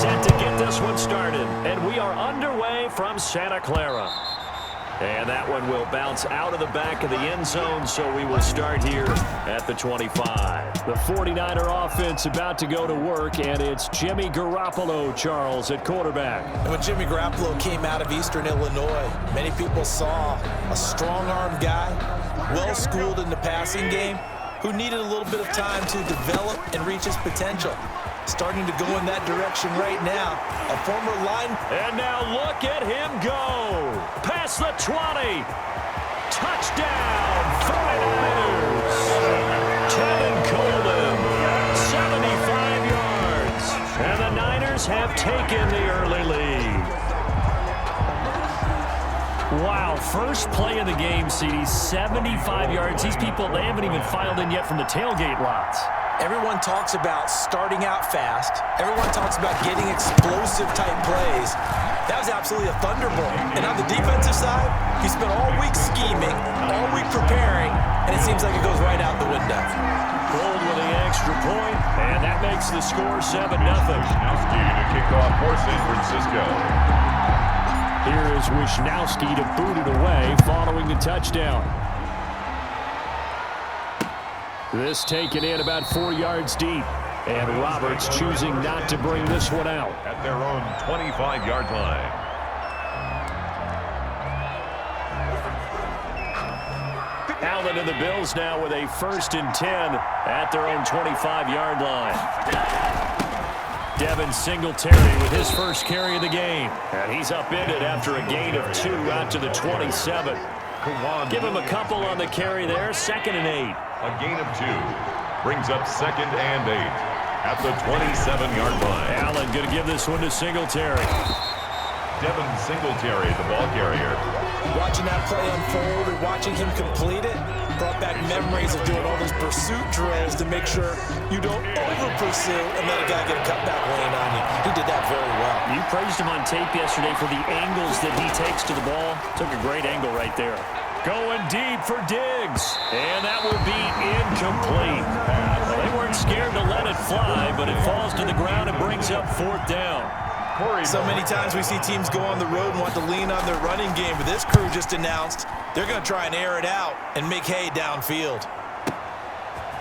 set to get this one started. And we are underway from Santa Clara. And that one will bounce out of the back of the end zone, so we will start here at the 25. The 49er offense about to go to work, and it's Jimmy Garoppolo, Charles, at quarterback. And when Jimmy Garoppolo came out of Eastern Illinois, many people saw a strong-arm guy, well-schooled in the passing game, who needed a little bit of time to develop and reach his potential. Starting to go in that direction right now. A former line. And now look at him go. Past the 20. Touchdown, 49ers. Tevin Coleman, 75 yards. And the Niners have taken the early lead. Wow, first play of the game, CD, 75 yards. These people, they haven't even filed in yet from the tailgate lots. Everyone talks about starting out fast. Everyone talks about getting explosive-type plays. That was absolutely a thunderbolt. And on the defensive side, he spent all week scheming, all week preparing, and it seems like it goes right out the window. Gold with the extra point, and that makes the score 7-0. Wishnowsky to kick off for San Francisco. Here is Wishnowsky to boot it away following the touchdown. This taken in about 4 yards deep. And Roberts choosing not to bring this one out. At their own 25-yard line. Allen and the Bills now with a 1st and 10 at their own 25-yard line. Devin Singletary with his first carry of the game. And he's upended after a gain of 2 out to the 27. Give him a couple on the carry there. 2nd and 8. A gain of 2 brings up 2nd and 8 at the 27-yard line. Allen going to give this one to Singletary. Devin Singletary, the ball carrier. Watching that play unfold and watching him complete it brought back memories of doing all those pursuit drills to make sure you don't over-pursue and let a guy get a cutback lane on you. He did that very well. You praised him on tape yesterday for the angles that he takes to the ball. Took a great angle right there. Going deep for Diggs. And that will be incomplete. Well, they weren't scared to let it fly, but it falls to the ground and brings up 4th down. So many times we see teams go on the road and want to lean on their running game, but this crew just announced they're going to try and air it out and make hay downfield.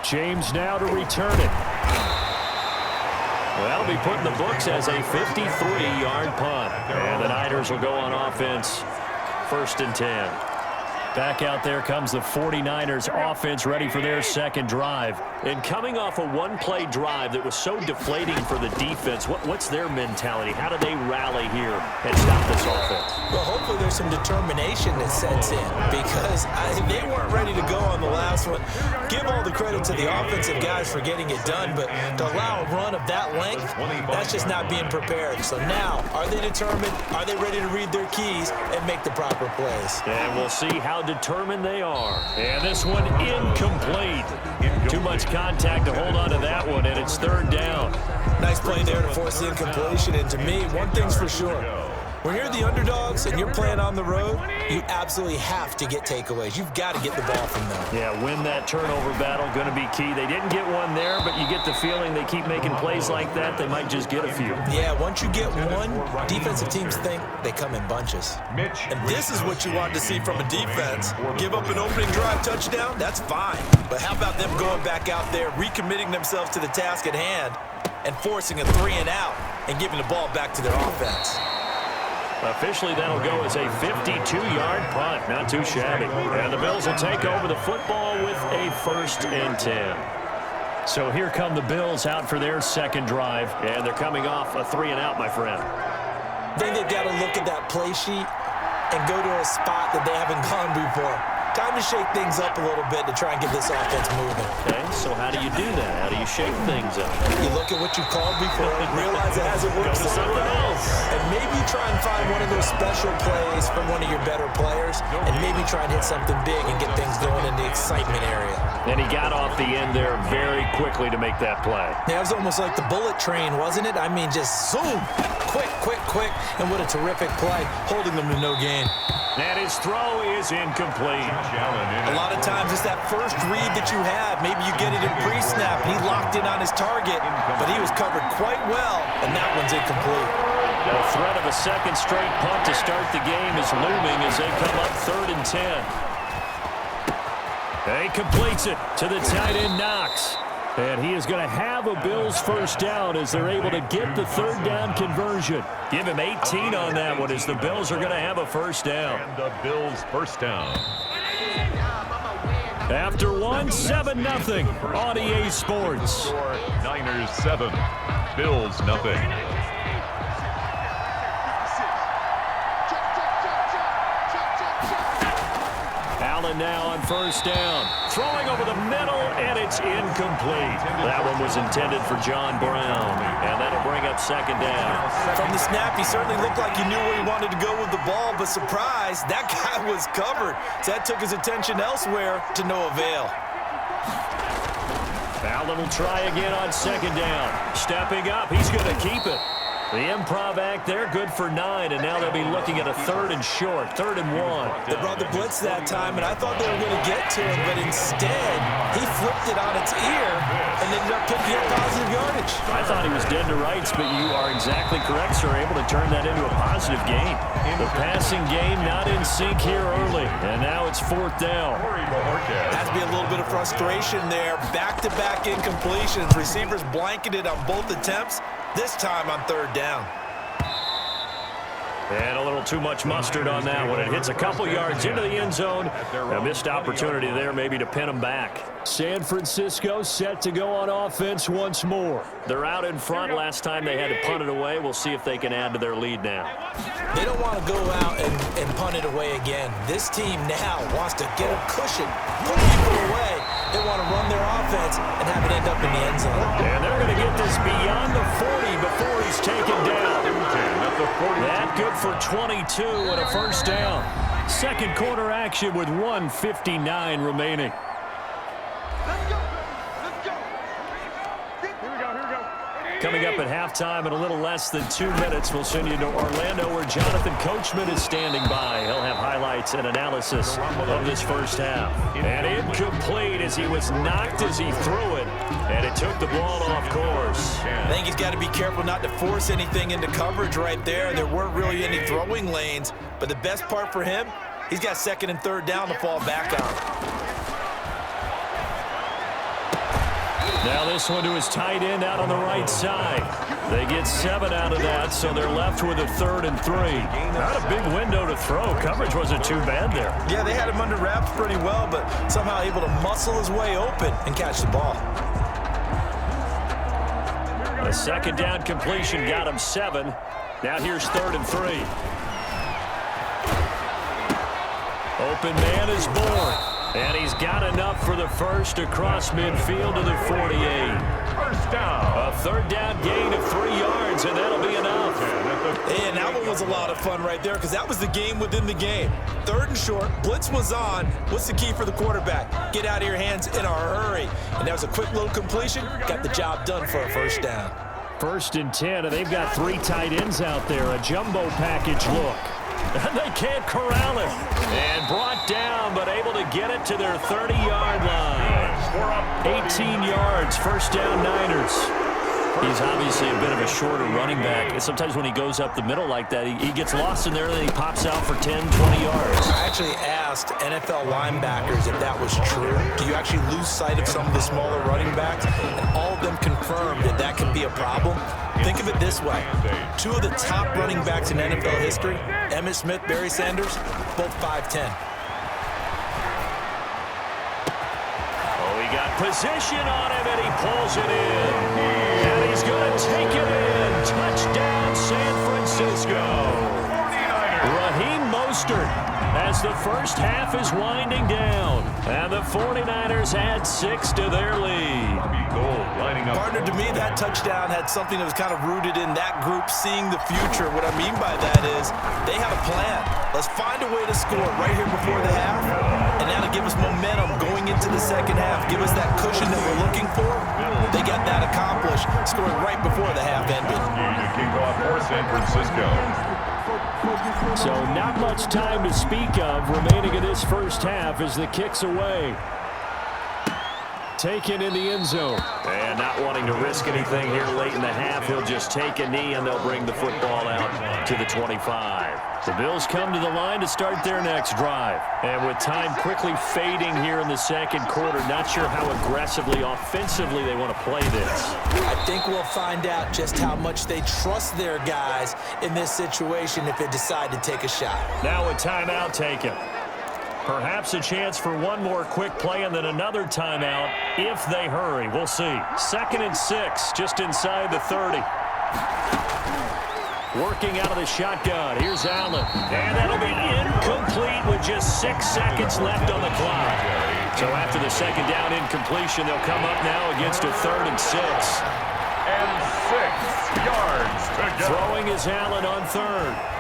James now to return it. Well, that'll be put in the books as a 53-yard punt. And the Niners will go on offense, 1st and 10. Back out there comes the 49ers offense ready for their 2nd drive. And coming off a one-play drive that was so deflating for the defense, what's their mentality? How do they rally here and stop this offense? Well, hopefully there's some determination that sets in because they weren't ready to go on the last one. Give all the credit to the offensive guys for getting it done, but to allow a run of that length, that's just not being prepared. So now, are they determined? Are they ready to read their keys and make the proper plays? And we'll see how determined they are. And this one incomplete. Too much contact to hold on to that one, and it's 3rd down. Nice play there to force the incompletion. And to me, one thing's for sure. When you're the underdogs and you're playing on the road, you absolutely have to get takeaways. You've got to get the ball from them. Yeah, win that turnover battle, going to be key. They didn't get one there, but you get the feeling they keep making plays like that, they might just get a few. Yeah, once you get one, defensive teams think they come in bunches. And this is what you want to see from a defense. Give up an opening drive touchdown, that's fine. But how about them going back out there, recommitting themselves to the task at hand, and forcing a 3-and-out and giving the ball back to their offense? Officially, that'll go as a 52-yard punt. Not too shabby. And the Bills will take over the football with a 1st and 10. So here come the Bills out for their 2nd drive. And they're coming off a 3-and-out, my friend. Then they've got to look at that play sheet and go to a spot that they haven't gone before. Time to shake things up a little bit to try and get this offense moving. Okay, so how do you do that? How do you shake things up? You look at what you've called before, realize it hasn't worked Go to something else. and maybe try and find one of those special plays from one of your better players, and maybe try and hit something big and get things going in the excitement area. And he got off the end there very quickly to make that play. Yeah, it was almost like the bullet train, wasn't it? I mean, just zoom, quick, and what a terrific play, holding them to no gain. And his throw is incomplete. A lot of times it's that first read that you have. Maybe you get it in pre-snap, and he locked in on his target, but he was covered quite well, and that one's incomplete. The threat of a second straight punt to start the game is looming as they come up 3rd and 10. He completes it to the tight end, Knox. And he is going to have a Bills first down as they're able to get the 3rd down conversion. Give him 18 on that one as the Bills are going to have a first down. And the Bills first down. After one, 7-0 on EA Sports. Niners 7, Bills nothing. Allen now on first down. Throwing over the middle, and it's incomplete. That one was intended for John Brown, and that'll bring up 2nd down. From the snap, he certainly looked like he knew where he wanted to go with the ball, but surprise, that guy was covered. So that took his attention elsewhere to no avail. Allen will try again on 2nd down. Stepping up, he's going to keep it. The improv act there, good for 9, and now they'll be looking at a 3rd and short, 3rd and 1. They brought the blitz that time, and I thought they were going to get to him, but instead, he flipped it on its ear and ended up picking up positive yardage. I thought he was dead to rights, but you are exactly correct, sir. Able to turn that into a positive gain. The passing game not in sync here early, and now it's 4th down. Has to be a little bit of frustration there. Back-to-back incompletions. Receivers blanketed on both attempts. This time on 3rd down. And a little too much mustard on that one. It hits a couple yards into the end zone. A missed opportunity there maybe to pin them back. San Francisco set to go on offense once more. They're out in front. Last time they had to punt it away. We'll see if they can add to their lead now. They don't want to go out and punt it away again. This team now wants to get a cushion, put people away. They want to run their offense and have it end up in the end zone. And they're going to get this beyond the 40 before he's taken down. That good for 22 and a first down. Second quarter action with 1:59 remaining. Coming up at halftime in a little less than 2 minutes, we'll send you to Orlando where Jonathan Coachman is standing by. He'll have highlights and analysis of this first half. And incomplete as he was knocked as he threw it, and it took the ball off course. I think he's got to be careful not to force anything into coverage right there. There weren't really any throwing lanes, but the best part for him, he's got 2nd and 3rd down to fall back on. Now this one to his tight end out on the right side. They get 7 out of that, so they're left with a 3rd and 3. Not a big window to throw. Coverage wasn't too bad there. Yeah, they had him under wraps pretty well, but somehow able to muscle his way open and catch the ball. A 2nd down completion got him 7. Now here's 3rd and 3. Open man is born. And he's got enough for the first across midfield to the 48. First down. A 3rd down gain of 3 yards, and that'll be enough. And that one was a lot of fun right there because that was the game within the game. 3rd and short, blitz was on. What's the key for the quarterback? Get out of your hands in a hurry. And that was a quick little completion. Got the job done for a first down. 1st and 10, and they've got 3 tight ends out there. A jumbo package look. And they can't corral him. And brought down, but able to get it to their 30-yard line. 18 yards, first down Niners. He's obviously a bit of a shorter running back. And sometimes when he goes up the middle like that, he gets lost in there, and then he pops out for 10, 20 yards. I actually asked NFL linebackers if that was true. Do you actually lose sight of some of the smaller running backs? And all of them confirmed that that can be a problem. Think of it this way. 2 of the top running backs in NFL history, Emmitt Smith, Barry Sanders, both 5'10". Oh, he got position on him, and he pulls it in. And he's going to take it in. Touchdown, San Francisco. Raheem Mostert as the first half is winding down. And the 49ers add 6 to their lead. Partner, to me, that touchdown had something that was kind of rooted in that group seeing the future. What I mean by that is they had a plan. Let's find a way to score right here before the half. And now to give us momentum going into the second half, give us that cushion that we're looking for. They got that accomplished, scoring right before the half ended. Kickoff for San Francisco. So not much time to speak of remaining in this first half as the kick's away. Taken in the end zone. And not wanting to risk anything here late in the half, he'll just take a knee and they'll bring the football out to the 25. The Bills come to the line to start their next drive. And with time quickly fading here in the second quarter, not sure how aggressively, offensively they want to play this. I think we'll find out just how much they trust their guys in this situation if they decide to take a shot. Now a timeout taken. Perhaps a chance for one more quick play and then another timeout if they hurry. We'll see. 2nd and 6, just inside the 30. Working out of the shotgun. Here's Allen. And that'll be incomplete with just 6 seconds left on the clock. So after the second down incompletion, they'll come up now against a 3rd and 6. And 6 yards to go. Throwing is Allen on 3rd.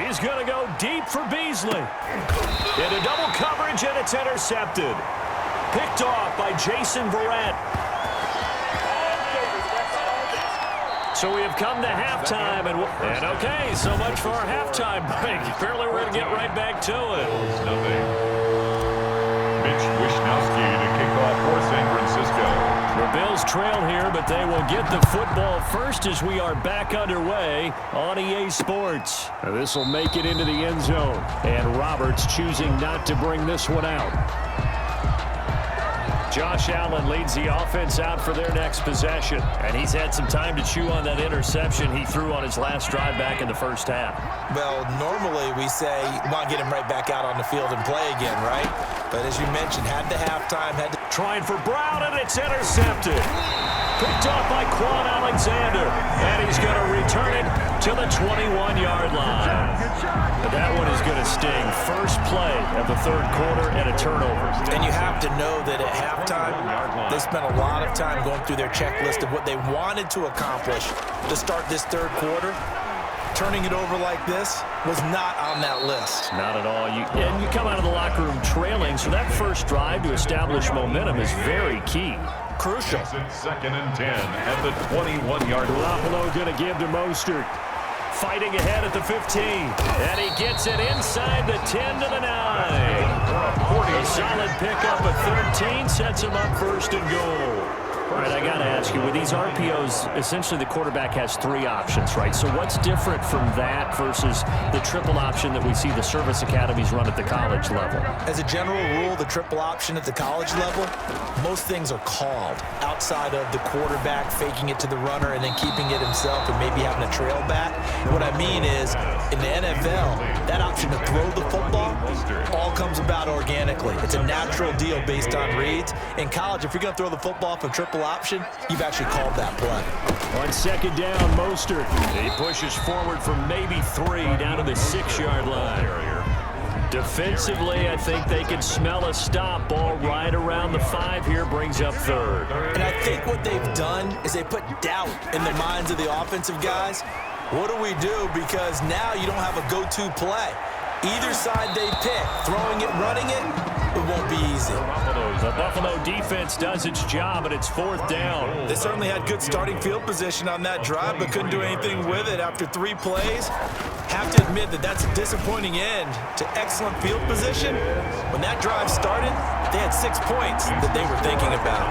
He's going to go deep for Beasley. Into double coverage, and it's intercepted. Picked off by Jason Verrett. So we have come to halftime, and okay, so much for our halftime break. Apparently we're going to get right back to it. Mitch Wishnowsky to kick off for San Francisco. The Bills trail here, but they will get the football first as we are back underway on EA Sports. This will make it into the end zone, and Roberts choosing not to bring this one out. Josh Allen leads the offense out for their next possession, and he's had some time to chew on that interception he threw on his last drive back in the first half. Well, normally we say you want to get him right back out on the field and play again, right? But as you mentioned, had the halftime, had to... Trying for Brown, and it's intercepted. Picked off by Quan Alexander, and he's going to return it to the 21-yard line. But that one is going to sting. First play of the third quarter and a turnover. And you have to know that at halftime, they spent a lot of time going through their checklist of what they wanted to accomplish to start this third quarter. Turning it over like this was not on that list. Not at all. And you come out of the locker room trailing, so that first drive to establish momentum is very key. Crucial. It's 2nd and 10 at the 21-yard line. Garoppolo going to give to Mostert. Fighting ahead at the 15. And he gets it inside the 10 to the 9. A solid pickup at 13 sets him up 1st and goal. All right, I got to ask you, with these RPOs, essentially the quarterback has 3 options, right? So what's different from that versus the triple option that we see the service academies run at the college level? As a general rule, the triple option at the college level, most things are called outside of the quarterback faking it to the runner and then keeping it himself and maybe having a trail back. What I mean is, in the NFL, that option to throw the football all comes about organically. It's a natural deal based on reads. In college, if you're going to throw the football for triple option, you've actually called that play. On 2nd down, Mostert. He pushes forward from maybe 3 down to the 6-yard line. Defensively, I think they can smell a stop. Ball right around the 5 here, brings up 3rd. And I think what they've done is they put doubt in the minds of the offensive guys. What do we do? Because now you don't have a go-to play. Either side they pick, throwing it, running it, it won't be easy. The Buffalo defense does its job, and it's 4th down. They certainly had good starting field position on that drive, but couldn't do anything with it after 3 plays. Have to admit that that's a disappointing end to excellent field position. When that drive started, they had 6 points that they were thinking about.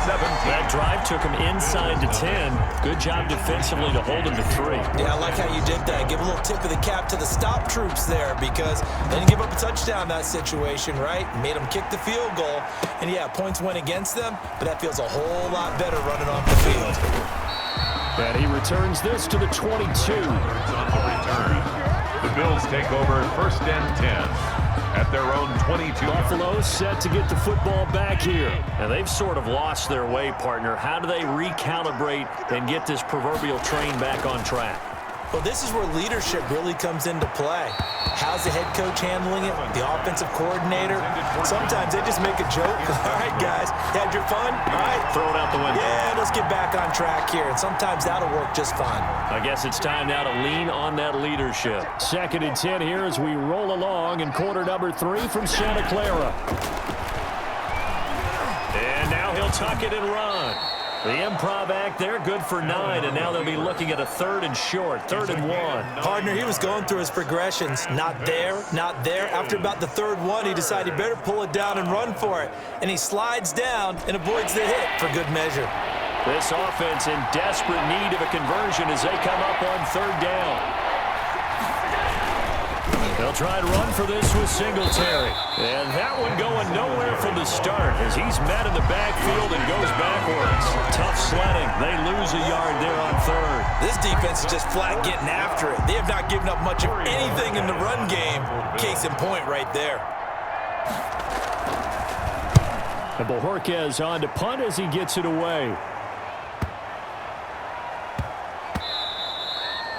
That drive took them inside to 10. Good job defensively to hold them to 3. Yeah, I like how you did that. Give a little tip of the cap to the stop troops there because they didn't give up a touchdown in that situation, right? Made them kick the field goal. And, yeah, points went against them, but that feels a whole lot better running off the field. And he returns this to the 22. On the return, the Bills take over 1st and 10. At their own 22. Buffalo set to get the football back here. And they've sort of lost their way, partner. How do they recalibrate and get this proverbial train back on track? Well, this is where leadership really comes into play. How's the head coach handling it? The offensive coordinator? Sometimes they just make a joke. All right, guys, had your fun? All right. Throw it out the window. Yeah, let's get back on track here. And sometimes that'll work just fine. I guess it's time now to lean on that leadership. 2nd and 10 here as we roll along in quarter number 3 from Santa Clara. And now he'll tuck it and run. The improv act there, good for 9, and now they'll be looking at a 3rd and short, 3rd and 1. Partner, he was going through his progressions. Not there, not there. After about the 3rd one, he decided he better pull it down and run for it. And he slides down and avoids the hit for good measure. This offense in desperate need of a conversion as they come up on 3rd down. They'll try and run for this with Singletary. And that one going nowhere from the start as he's met in the backfield and goes backwards. Tough sledding. They lose a yard there on 3rd. This defense is just flat getting after it. They have not given up much of anything in the run game. Case in point right there. And Bojorquez on to punt as he gets it away.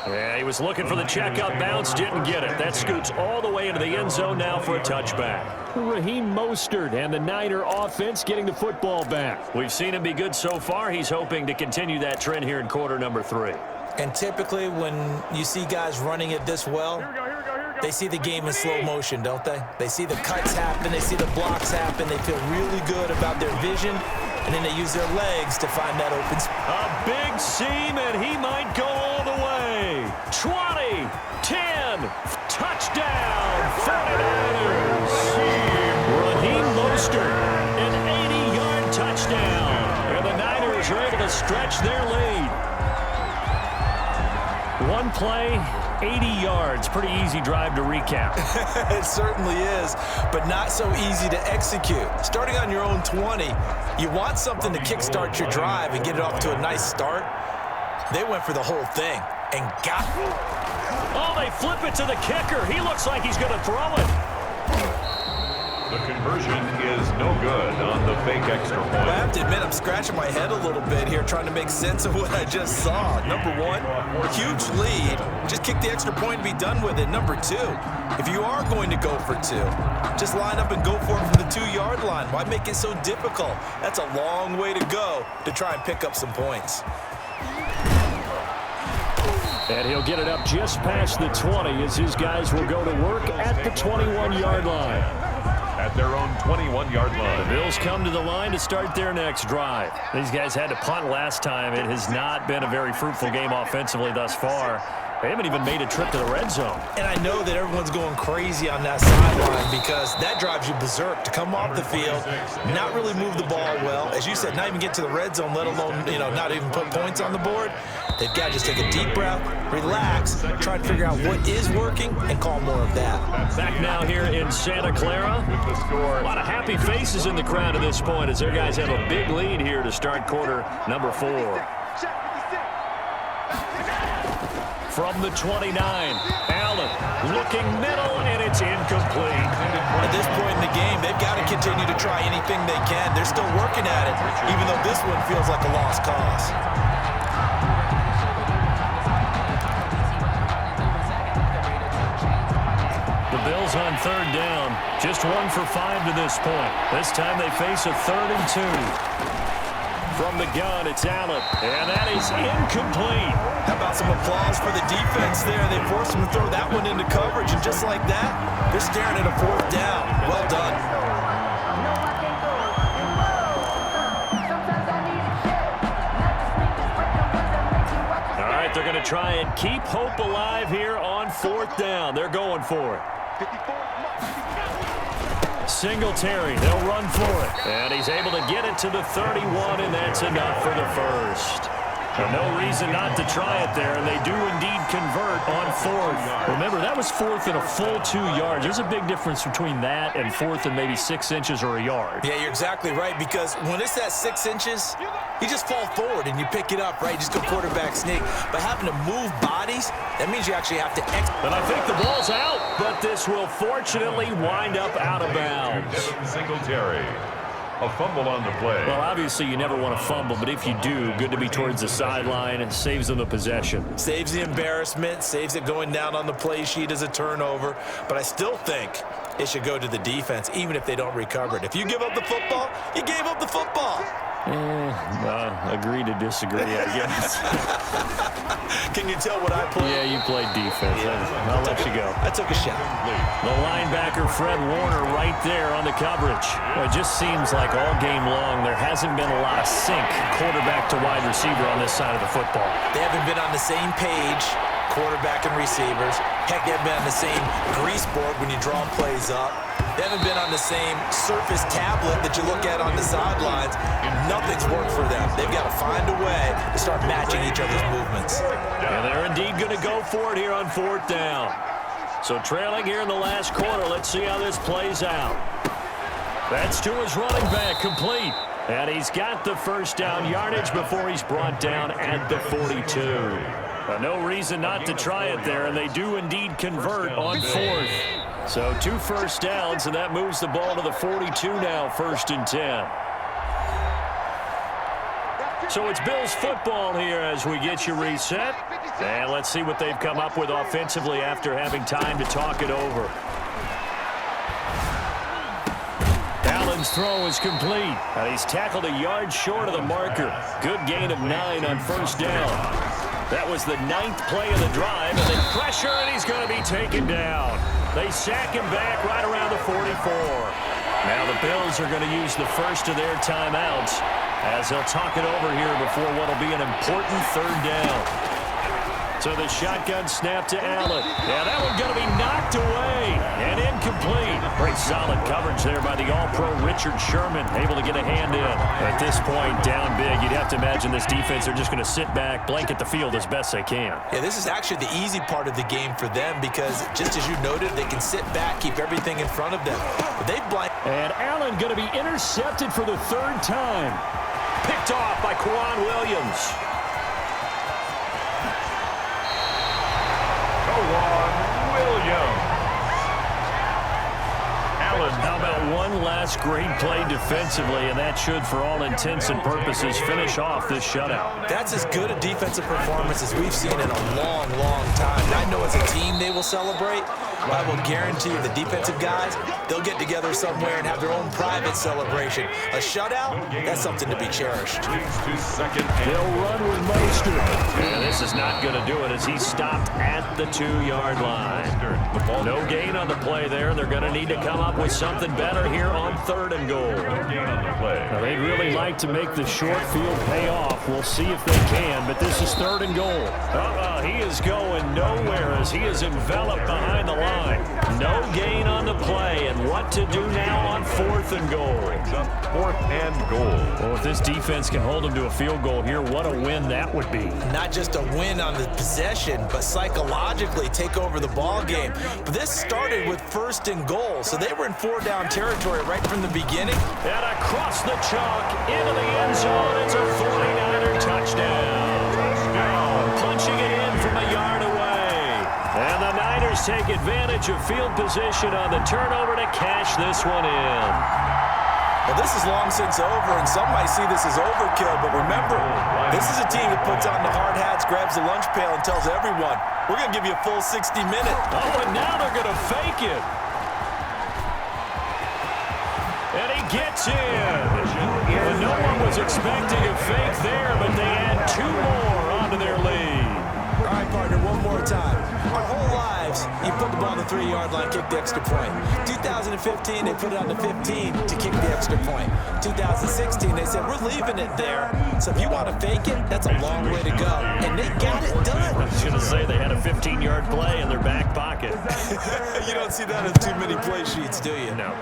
Yeah, he was looking for the checkout bounce, didn't get it. That scoots all the way into the end zone now for a touchback. Raheem Mostert and the Niner offense getting the football back. We've seen him be good so far. He's hoping to continue that trend here in quarter number 3. And typically when you see guys running it this well, they see the game in slow motion, don't they? They see the cuts happen, they see the blocks happen, they feel really good about their vision, and then they use their legs to find that open spot. A big seam, and he might go all the way. 20, 10, touchdown, 49ers. Raheem Mostert, an 80-yard touchdown. And the Niners are able to stretch their lead. One play, 80 yards. Pretty easy drive to recap. It certainly is, but not so easy to execute. Starting on your own 20, you want something to kickstart your drive and get it off to a nice start. They went for the whole thing and got it. Oh, they flip it to the kicker. He looks like he's going to throw it. The conversion is no good on the fake extra point. I have to admit, I'm scratching my head a little bit here trying to make sense of what I just saw. Number one, huge lead. Just kick the extra point and be done with it. Number two, if you are going to go for 2, just line up and go for it from the 2-yard line. Why make it so difficult? That's a long way to go to try and pick up some points. And he'll get it up just past the 20 as his guys will go to work at the 21-yard line. At their own 21-yard line. The Bills come to the line to start their next drive. These guys had to punt last time. It has not been a very fruitful game offensively thus far. They haven't even made a trip to the red zone. And I know that everyone's going crazy on that sideline because that drives you berserk to come off the field, not really move the ball well. As you said, not even get to the red zone, let alone, not even put points on the board. They've got to just take a deep breath, relax, try to figure out what is working, and call more of that. Back now here in Santa Clara. A lot of happy faces in the crowd at this point as their guys have a big lead here to start quarter number 4. From the 29, Allen looking middle, and it's incomplete. At this point in the game, they've got to continue to try anything they can. They're still working at it, even though this one feels like a lost cause. The Bills on 3rd down, just 1 for 5 to this point. This time they face a 3rd and 2. From the gun, it's Allen, and that is incomplete. How about some applause for the defense there? They forced them to throw that one into coverage, and just like that, they're staring at a 4th down. Well done. All right, they're going to try and keep hope alive here on 4th down. They're going for it. Singletary, they'll run for it. And he's able to get it to the 31, and that's enough for the first. No reason not to try it there, and they do indeed convert on 4th. Remember, that was 4th and a full 2 yards. There's a big difference between that and 4th and maybe 6 inches or a yard. Yeah, you're exactly right, because when it's at 6 inches, you just fall forward and you pick it up, right? Just go quarterback sneak. But having to move bodies, that means you actually have to But I think the ball's out, but this will fortunately wind up out of bounds. Singletary. A fumble on the play. Well, obviously you never want to fumble, but if you do, good to be towards the sideline and saves them the possession. Saves the embarrassment, saves it going down on the play sheet as a turnover. But I still think it should go to the defense, even if they don't recover it. If you give up the football, you gave up the football. Agree to disagree, I guess. Can you tell what I played? Yeah, you played defense. Yeah. I'll let you go. I took a shot. The linebacker, Fred Warner, right there on the coverage. Well, it just seems like all game long there hasn't been a lot of sync quarterback to wide receiver on this side of the football. They haven't been on the same page, quarterback and receivers. Heck, they haven't been on the same grease board when you draw plays up. They haven't been on the same Surface tablet that you look at on the sidelines. Nothing's worked for them. They've got to find a way to start matching each other's movements. And they're indeed going to go for it here on 4th down. So trailing here in the last quarter. Let's see how this plays out. That's to his running back, complete. And he's got the first down yardage before he's brought down at the 42. No reason not to try it there, and they do indeed convert on 4th. So 2 first downs, and that moves the ball to the 42 now, 1st and 10. So it's Bills football here as we get you reset. And let's see what they've come up with offensively after having time to talk it over. Allen's throw is complete. And he's tackled a yard short of the marker. Good gain of 9 on 1st down. That was the 9th play of the drive, and then pressure, and he's going to be taken down. They sack him back right around the 44. Now the Bills are going to use the first of their timeouts as they'll talk it over here before what will be an important 3rd down. So the shotgun snap to Allen. Yeah, that one's going to be knocked away and incomplete. Pretty solid coverage there by the All-Pro Richard Sherman, able to get a hand in. At this point, down big, you'd have to imagine this defense are just going to sit back, blanket the field as best they can. Yeah, this is actually the easy part of the game for them because, just as you noted, they can sit back, keep everything in front of them. But they And Allen going to be intercepted for the 3rd time. Picked off by Quan Williams. How about one last great play defensively, and that should, for all intents and purposes, finish off this shutout. That's as good a defensive performance as we've seen in a long, long time. And I know as a team they will celebrate. I will guarantee you the defensive guys, they'll get together somewhere and have their own private celebration. A shutout, that's something to be cherished. They'll run with Mostert. And this is not going to do it as he's stopped at the 2-yard line. No gain on the play there. They're going to need to come up with something better here on 3rd and goal. Now, they'd really like to make the short field pay off. We'll see if they can, but this is 3rd and goal. He is going nowhere as he is enveloped behind the line. No gain on the play, and what to do now on 4th and goal. 4th and goal. Well, if this defense can hold them to a field goal here, what a win that would be. Not just a win on the possession, but psychologically take over the ball game. But this started with 1st and goal, so they were in 4-down territory right from the beginning. And across the chalk into the end zone, it's a 49er touchdown. Punching it in from a yard away. And the Niners take advantage of field position on the turnover to cash this one in. Well, this is long since over, and some might see this as overkill, but remember, this is a team that puts on the hard hats, grabs the lunch pail, and tells everyone, we're going to give you a full 60 minutes. Oh, and now they're going to fake it. And he gets in. And no one was expecting a fake there, but they add 2 more onto their lead. All right, partner, one more time. Our whole lives, you put the ball on the 3-yard line, kick the extra point. 2015, they put it on the 15 to kick the extra point. 2016, they said, we're leaving it there. So if you want to fake it, that's a long way to go. And they got it done. I was going to say they had a 15-yard play in their back pocket. You don't see that in too many play sheets, do you? No.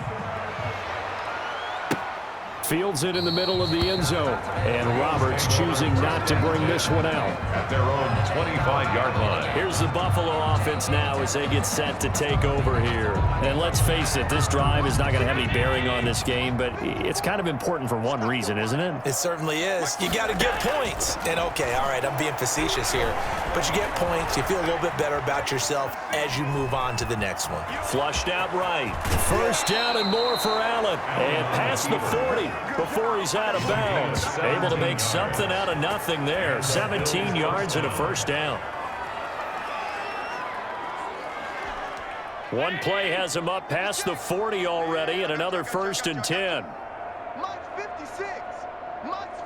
Fields it in the middle of the end zone. And Roberts choosing not to bring this one out. At their own 25-yard line. Here's the Buffalo offense now as they get set to take over here. And let's face it, this drive is not going to have any bearing on this game, but it's kind of important for one reason, isn't it? It certainly is. You got to get points. And okay, all right, I'm being facetious here, but you get points, you feel a little bit better about yourself as you move on to the next one. Flushed out right. First down and more for Allen. And past the 40 before he's out of bounds. Able to make something out of nothing there. 17 yards and a first down. One play has him up past the 40 already, and another 1st and 10. Mike's 56. Mike's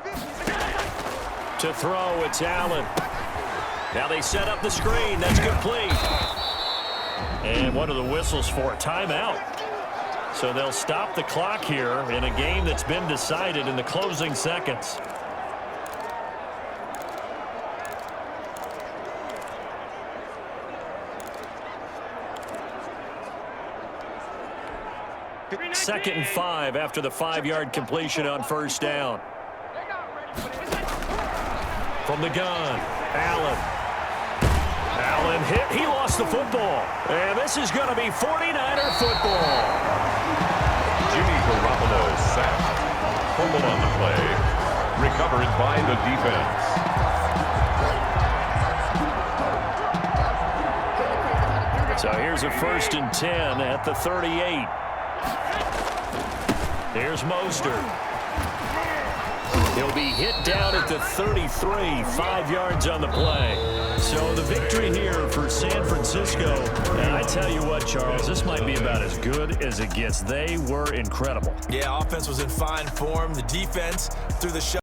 To throw, it's Allen. Now they set up the screen. That's complete. And what are the whistles for? Timeout. So they'll stop the clock here in a game that's been decided in the closing seconds. Second and 5 after the 5-yard completion on first down. From the gun, Allen. Allen hit. He lost the football. And this is going to be 49er football. Jimmy Garoppolo sacked. Fumble on the play. Recovered by the defense. So here's a 1st and 10 at the 38. Here's Mostert. He'll be hit down at the 33, 5 yards on the play. So the victory here for San Francisco. And I tell you what, Charles, this might be about as good as it gets. They were incredible. Yeah, offense was in fine form. The defense through the shot.